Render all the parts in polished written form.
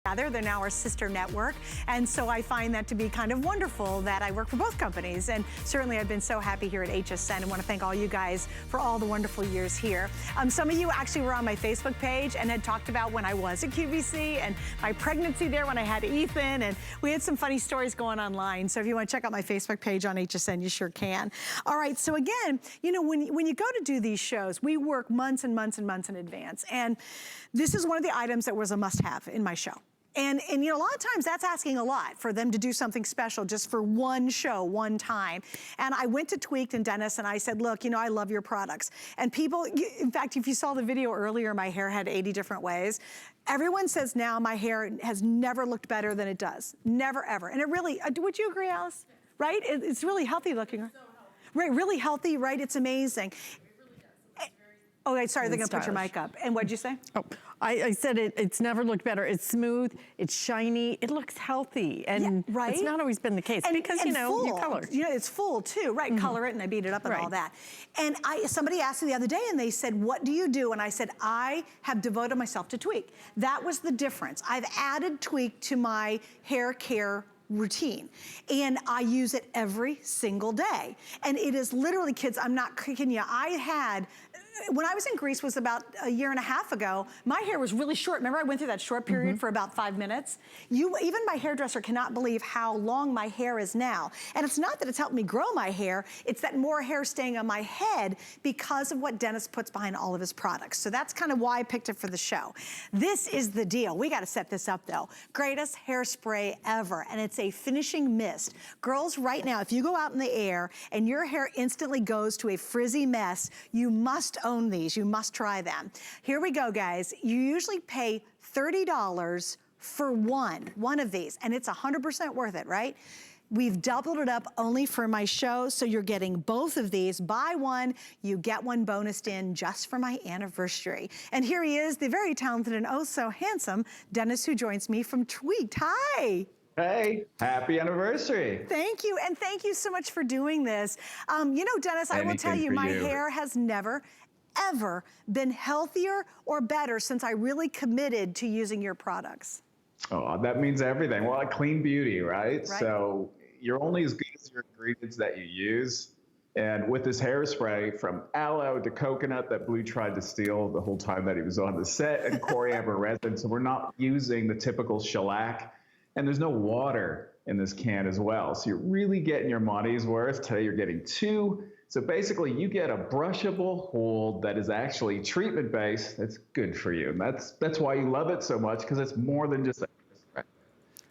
They're now our sister network, and so I find that to be kind of wonderful that I work for both companies, and certainly I've been so happy here at HSN and want to thank all you guys for all the wonderful years here. Some of you actually were on my Facebook page and had talked about when I was at QVC and my pregnancy there when I had Ethan, and we had some funny stories going online, so if you want to check out my Facebook page on HSN, you sure can. All right, so again, you know, when you go to do these shows, we work months and months and months in advance, and this is one of the items that was a must-have in my show. And you know, a lot of times that's asking a lot for them to do something special just for one show, one time. And I went to Tweaked and Dennis and I said, look, you know, I love your products. And people, in fact, if you saw the video earlier, my hair had 80 different ways. Everyone says now my hair has never looked better than it does. Never, ever. And it really, would you agree, Alice? Right? It's really healthy looking. So healthy. Right, really healthy, right? It's amazing. Okay, sorry, they're gonna put your mic up. And what'd you say? Oh, I said it's never looked better. It's smooth, it's shiny, it looks healthy. And yeah, right? It's not always been the case because, you know, you color. You know, it's full too, right? Color it and I beat it up and all that. And somebody asked me the other day and they said, what do you do? And I said, I have devoted myself to Tweak. That was the difference. I've added Tweak to my hair care routine. And I use it every single day. And it is literally, kids, I'm not kidding you. When I was in Greece was about a year and a half ago, my hair was really short. Remember I went through that short period for about 5 minutes? Even my hairdresser cannot believe how long my hair is now. And it's not that it's helped me grow my hair, it's that more hair staying on my head because of what Dennis puts behind all of his products. So that's kind of why I picked it for the show. This is the deal. We gotta set this up though. Greatest hairspray ever, and it's a finishing mist. Girls, right now, if you go out in the air and your hair instantly goes to a frizzy mess, you must own these, you must try them. Here we go, guys. You usually pay $30 for one of these, and it's 100% worth it, right? We've doubled it up only for my show, so you're getting both of these. Buy one, you get one bonused in just for my anniversary. And here he is, the very talented and oh so handsome Dennis, who joins me from Tweaked. Hi. Hey, happy anniversary. Thank you, and thank you so much for doing this. You know, Dennis, I will tell you, my hair has never, ever been healthier or better since I really committed to using your products. Oh, that means everything. Well, clean beauty, right? So you're only as good as your ingredients that you use. And with this hairspray, from aloe to coconut that Blue tried to steal the whole time that he was on the set, and coriander resin, so we're not using the typical shellac. And there's no water in this can as well. So you're really getting your money's worth. Today you're getting two. So basically you get a brushable hold that is actually treatment-based. That's good for you. And that's why you love it so much, because it's more than just a hairspray.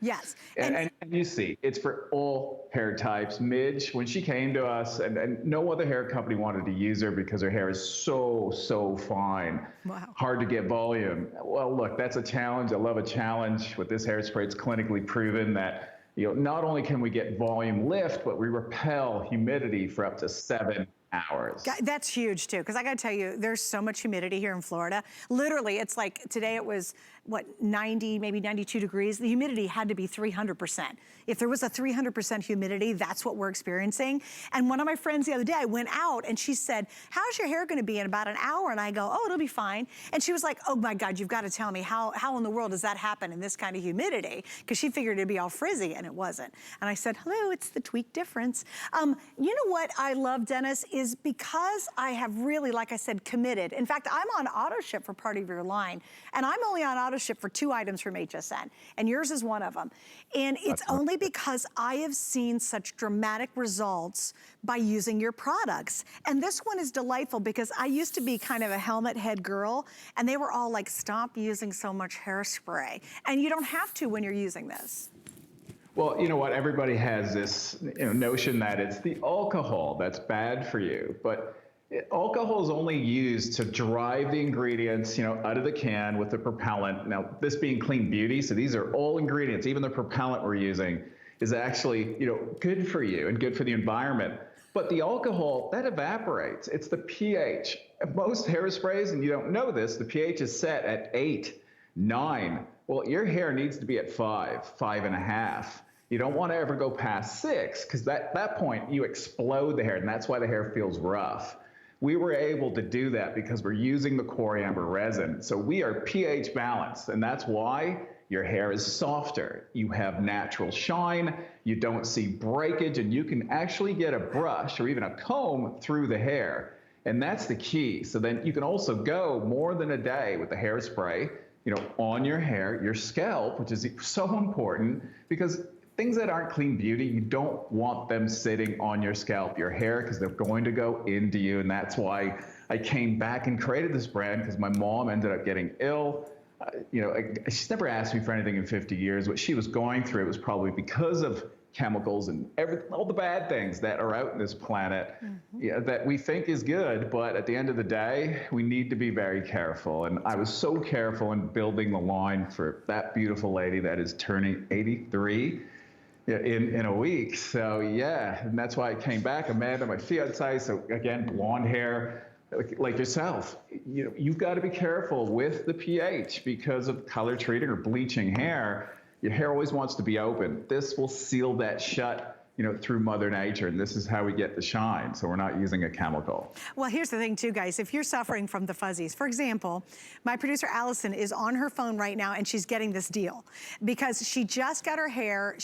Yes. And you see, it's for all hair types. Midge, when she came to us, and no other hair company wanted to use her because her hair is so fine. Wow. Hard to get volume. Well, look, that's a challenge. I love a challenge. With this hairspray, it's clinically proven that, you know, not only can we get volume lift, but we repel humidity for up to 7 hours. That's huge too, because I gotta tell you, there's so much humidity here in Florida. Literally, it's like today it was, what, 90, maybe 92 degrees. The humidity had to be 300%. If there was a 300% humidity, that's what we're experiencing. And one of my friends the other day, I went out and she said, how's your hair gonna be in about an hour? And I go, oh, it'll be fine. And she was like, oh my God, you've gotta tell me, how in the world does that happen in this kind of humidity? Because she figured it'd be all frizzy, and it wasn't. And I said, hello, it's the Tweak difference. You know what I love, Dennis, is because I have really, like I said, committed. In fact, I'm on auto ship for part of your line, and I'm only on auto ship for 2 items from HSN, and yours is one of them. And it's only because I have seen such dramatic results by using your products. And this one is delightful because I used to be kind of a helmet head girl, and they were all like, stop using so much hairspray. And you don't have to when you're using this. Well, you know what? Everybody has this notion that it's the alcohol that's bad for you, but alcohol is only used to drive the ingredients, out of the can with the propellant. Now, this being clean beauty, so these are all ingredients, even the propellant we're using is actually, good for you and good for the environment. But the alcohol, that evaporates. It's the pH. Most hairsprays, and you don't know this, the pH is set at 8, 9. Well, your hair needs to be at 5, 5.5. You don't want to ever go past 6, because at that point you explode the hair, and that's why the hair feels rough. We were able to do that because we're using the coriander resin. So we are pH balanced, and that's why your hair is softer, you have natural shine, you don't see breakage, and you can actually get a brush or even a comb through the hair. And that's the key. So then you can also go more than a day with the hairspray, on your hair, your scalp, which is so important because things that aren't clean beauty, you don't want them sitting on your scalp, your hair, because they're going to go into you. And that's why I came back and created this brand, because my mom ended up getting ill. She's never asked me for anything in 50 years. What she was going through was probably because of chemicals and all the bad things that are out in this planet that we think is good, but at the end of the day, we need to be very careful. And I was so careful in building the line for that beautiful lady that is turning 83 in a week. So yeah, and that's why I came back. Amanda, my fiance, so again, blonde hair, like yourself, you've got to be careful with the pH because of color treating or bleaching hair. Your hair always wants to be open. This will seal that shut, through Mother Nature, and this is how we get the shine, so we're not using a chemical. Well, here's the thing too, guys. If you're suffering from the fuzzies, for example, my producer Allison is on her phone right now and she's getting this deal because she just got her hair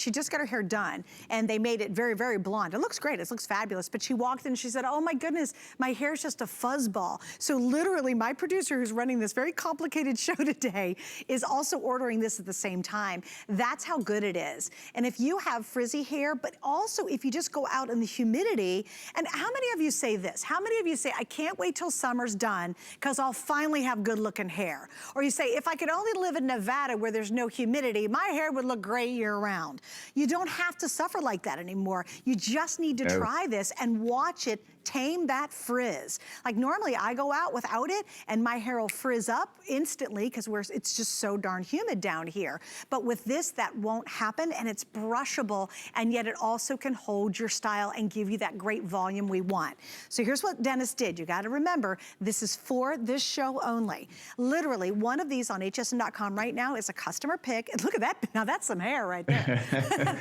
done and they made it very, very blonde. It looks great, it looks fabulous, but she walked in and she said, oh my goodness, my hair's just a fuzz ball. So literally my producer who's running this very complicated show today is also ordering this at the same time. That's how good it is. And if you have frizzy hair, but also if you just go out in the humidity, and how many of you say this? How many of you say, I can't wait till summer's done because I'll finally have good looking hair? Or you say, if I could only live in Nevada where there's no humidity, my hair would look great year round. You don't have to suffer like that anymore. You just need to try this and watch it tame that frizz. Like normally I go out without it and my hair will frizz up instantly because it's just so darn humid down here. But with this, that won't happen, and it's brushable, and yet it also can hold your style and give you that great volume we want. So here's what Dennis did. You got to remember, this is for this show only. Literally, one of these on hsn.com right now is a customer pick. And look at that. Now that's some hair right there.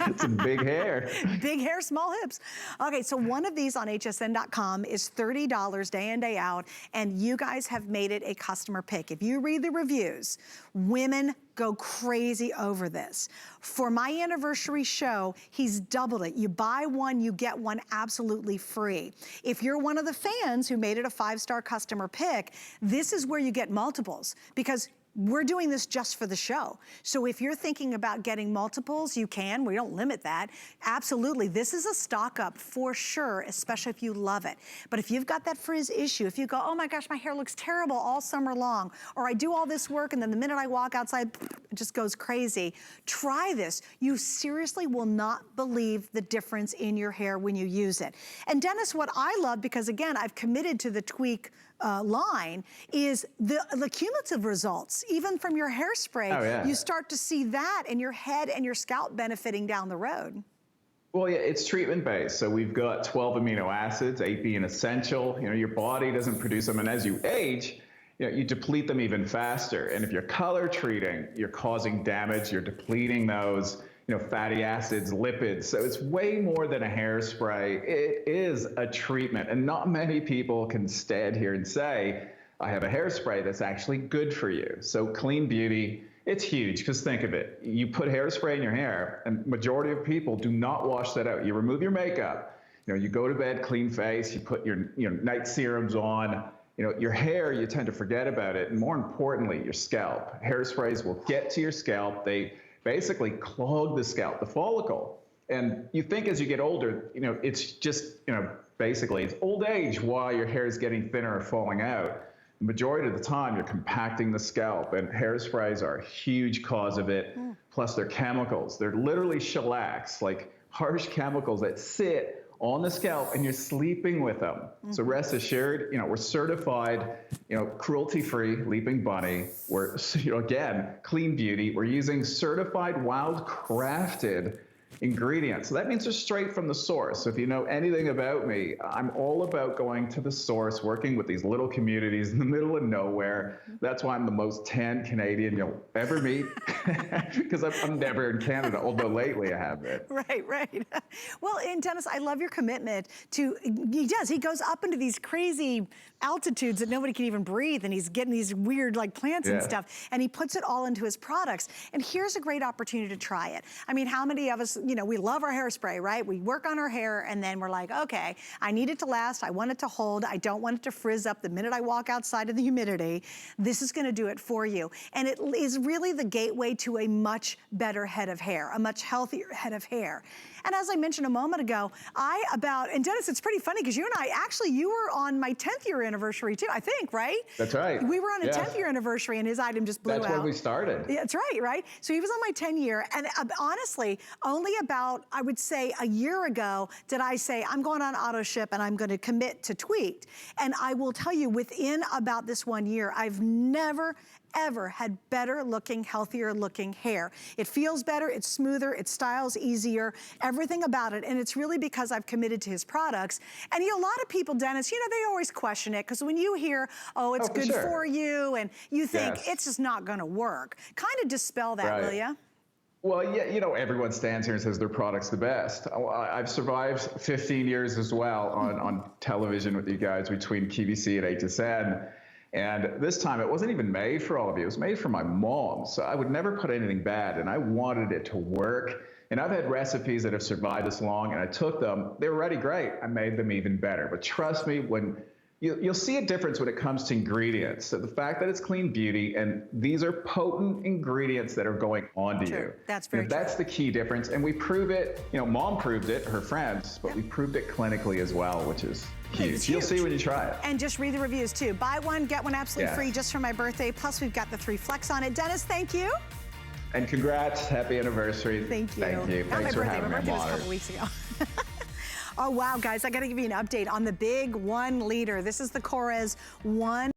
It's some big hair. Big hair, small hips. Okay, so one of these on hsn.com is $30 day in, day out, and you guys have made it a customer pick. If you read the reviews, women go crazy over this. For my anniversary show, he's doubled it. You buy one, you get one absolutely free. If you're one of the fans who made it a 5-star customer pick, this is where you get multiples, because we're doing this just for the show. So if you're thinking about getting multiples, you can. We don't limit that. Absolutely. This is a stock up for sure, especially if you love it. But if you've got that frizz issue, if you go, oh my gosh, my hair looks terrible all summer long, or I do all this work and then the minute I walk outside, it just goes crazy, try this. You seriously will not believe the difference in your hair when you use it. And Dennis, what I love, because again, I've committed to the Tweak line, is the cumulative results. Even from your hairspray, you start to see that in your head and your scalp benefiting down the road. Well, yeah, it's treatment-based. So we've got 12 amino acids, 8 being essential. Your body doesn't produce them, and as you age, you deplete them even faster. And if you're color treating, you're causing damage, you're depleting those, fatty acids, lipids. So it's way more than a hairspray. It is a treatment. And not many people can stand here and say, I have a hairspray that's actually good for you. So clean beauty, it's huge, because think of it. You put hairspray in your hair, and majority of people do not wash that out. You remove your makeup, you go to bed, clean face, you put your night serums on. Your hair, you tend to forget about it. And more importantly, your scalp. Hairsprays will get to your scalp. They basically clog the scalp, the follicle. And you think as you get older, it's just, basically it's old age why your hair is getting thinner or falling out. The majority of the time, you're compacting the scalp, and hairsprays are a huge cause of it. Plus, they're chemicals. They're literally shellacs, like harsh chemicals that sit on the scalp, and you're sleeping with them. So rest assured, we're certified, cruelty-free Leaping Bunny. We're, again, clean beauty. We're using certified wild crafted, ingredients. So that means they're straight from the source. So if you know anything about me, I'm all about going to the source, working with these little communities in the middle of nowhere. That's why I'm the most tan Canadian you'll ever meet, because I'm never in Canada, although lately I have been. Right, right. Well, and Dennis, I love your commitment to, he goes up into these crazy altitudes that nobody can even breathe, and he's getting these weird like plants and stuff, and he puts it all into his products. And here's a great opportunity to try it. I mean, how many of us, you know, we love our hairspray, right? We work on our hair and then we're like, okay, I need it to last, I want it to hold, I don't want it to frizz up the minute I walk outside in the humidity. This is gonna do it for you. And it is really the gateway to a much better head of hair, a much healthier head of hair. And as I mentioned a moment ago, and Dennis, it's pretty funny because you and I, actually, you were on my 10th year anniversary too, I think, right? That's right. We were on a 10th year anniversary and his item just blew out. That's when we started. Yeah, that's right, right? So he was on my 10 year, and honestly, only about, I would say, a year ago did I say, I'm going on auto ship and I'm gonna commit to Tweaked. And I will tell you, within about this 1 year, I've never, ever had better looking, healthier looking hair. It feels better, it's smoother, it styles easier, everything about it. And it's really because I've committed to his products. And you know, a lot of people, Dennis, you know, they always question it, because when you hear, oh, it's good for you, and you think it's just not gonna work. Kind of dispel that, will ya? Well, yeah, you know, everyone stands here and says their product's the best. I've survived 15 years as well on television with you guys between QVC and HSN. And this time it wasn't even made for all of you. It was made for my mom. So I would never put anything bad, and I wanted it to work. And I've had recipes that have survived this long, and I took them. They were already great. I made them even better. But trust me, when you'll see a difference when it comes to ingredients. So the fact that it's clean beauty, and these are potent ingredients that are going onto you. That's very true. That's the key difference. And we prove it, you know, Mom proved it, her friends, but we proved it clinically as well, which is huge. You'll see when you try it. And just read the reviews too. Buy one, get one absolutely free just for my birthday. Plus we've got the 3 Flex on it. Dennis, thank you. And congrats, happy anniversary. Thank you. Thank you. Thanks for having me. My birthday was a couple weeks ago. Oh wow, guys, I gotta give you an update on the big 1 liter. This is the Korres 1